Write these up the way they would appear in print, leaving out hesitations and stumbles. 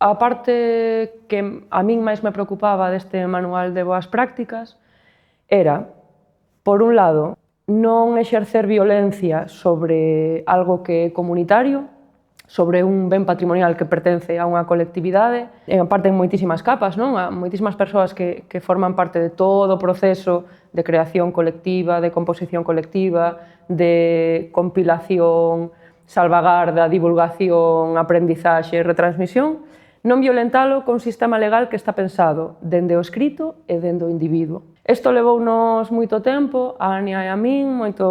A parte que a min máis me preocupaba deste manual de boas prácticas era, por un lado, non exercer violencia sobre algo que é comunitario, sobre un ben patrimonial que pertence a unha colectividade, en parte en moitísimas capas, non? A moitísimas persoas que forman parte de todo o proceso de creación colectiva, de composición colectiva, de compilación, salvagarda, divulgación, aprendizaxe, retransmisión, non violentalo con un sistema legal que está pensado dende o escrito e dende o individuo. Isto levounos moito tempo, a Ania e a min, moito,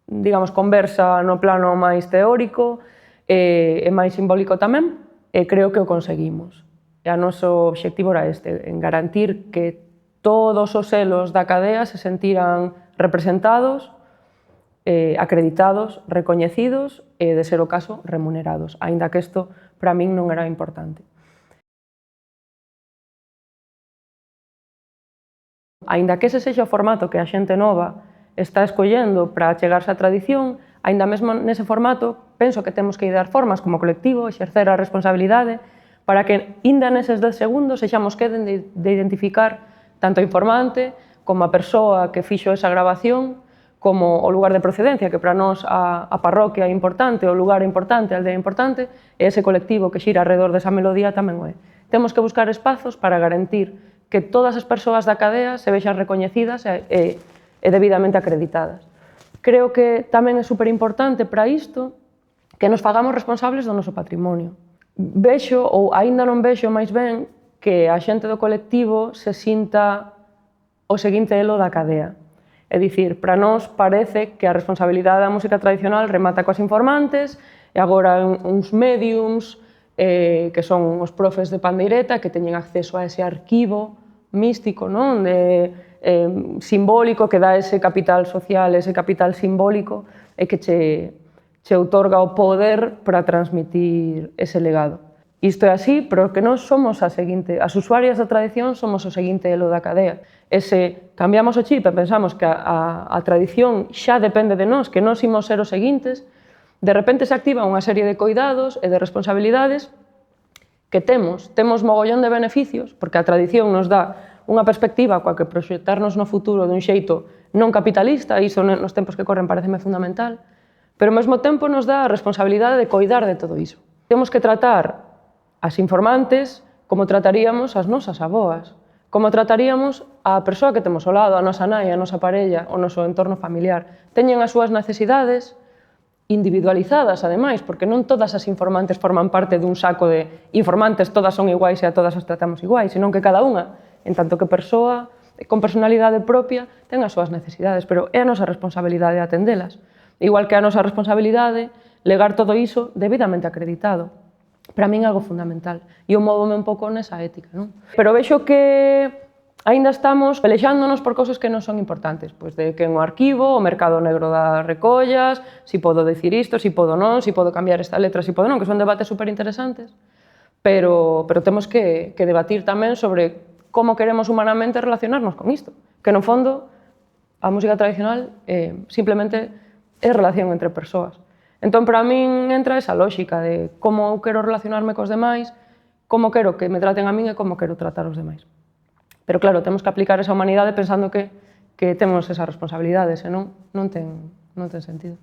digamos, conversa no plano máis teórico e máis simbólico tamén, e creo que o conseguimos. E o noso obxectivo era este, en garantir que todos os elos da cadea se sentiran representados, acreditados, recoñecidos e, de ser o caso, remunerados, aínda que isto para min non era importante. Aínda que ese sexa o formato que a xente nova está escollendo para achegarse á tradición, aínda mesmo nese formato penso que temos que dar formas como colectivo, exercer a responsabilidade, para que, inda neses 10 segundos, sexamos queden de identificar tanto o informante como a persoa que fixo esa grabación, como o lugar de procedencia, que para nós a parroquia é importante, o lugar é importante, a aldea é importante, e ese colectivo que xira alrededor desa melodía tamén o é. Temos que buscar espazos para garantir que todas as persoas da cadea se vexan recoñecidas e debidamente acreditadas. Creo que tamén é superimportante para isto que nos fagamos responsables do noso patrimonio. Vexo, ou aínda non vexo máis ben, que a xente do colectivo se sinta o seguinte elo da cadea. É dicir, para nós parece que a responsabilidade da música tradicional remata coas informantes e agora uns médiums que son os profes de pandeireta que teñen acceso a ese arquivo místico, non? Simbólico que dá ese capital social, ese capital simbólico e que che outorga o poder para transmitir ese legado. Isto é así, pero que nós somos as usuarias da tradición somos o seguinte elo da cadea. E se cambiamos o chip e pensamos que a tradición xa depende de nós, que nós imos ser os seguintes, de repente se activa unha serie de coidados e de responsabilidades que temos mogollón de beneficios, porque a tradición nos dá unha perspectiva coa que proxectarnos no futuro dun xeito non capitalista, e iso nos tempos que corren pareceme fundamental, pero ao mesmo tempo nos dá a responsabilidade de coidar de todo iso. Temos que tratar as informantes como trataríamos as nosas avoas, como trataríamos a persoa que temos ao lado, a nosa nai, a nosa parella, o noso entorno familiar. Teñen as súas necesidades individualizadas, ademais, porque non todas as informantes forman parte dun saco de informantes, todas son iguais e a todas as tratamos iguais, senón que cada unha, en tanto que persoa con personalidade propia, ten as súas necesidades, pero é a nosa responsabilidade atendelas. Igual que a nosa responsabilidade legar todo iso debidamente acreditado. Para min é algo fundamental. E eu móvome un pouco nesa ética, non? Pero vexo que aínda estamos pelexándonos por cousas que non son importantes. Pois de que en o arquivo, o mercado negro das recollas, si podo dicir isto, si podo non, si podo cambiar esta letra, si podo non, que son debates superinteresantes. Pero temos que debatir tamén sobre como queremos humanamente relacionarnos con isto. Que no fondo, a música tradicional simplemente é relación entre persoas. Entón, para min, entra esa lógica de como eu quero relacionarme cos demais, como quero que me traten a min e como quero tratar os demais. Pero, claro, temos que aplicar esa humanidade pensando que temos esa responsabilidade, senón non ten sentido.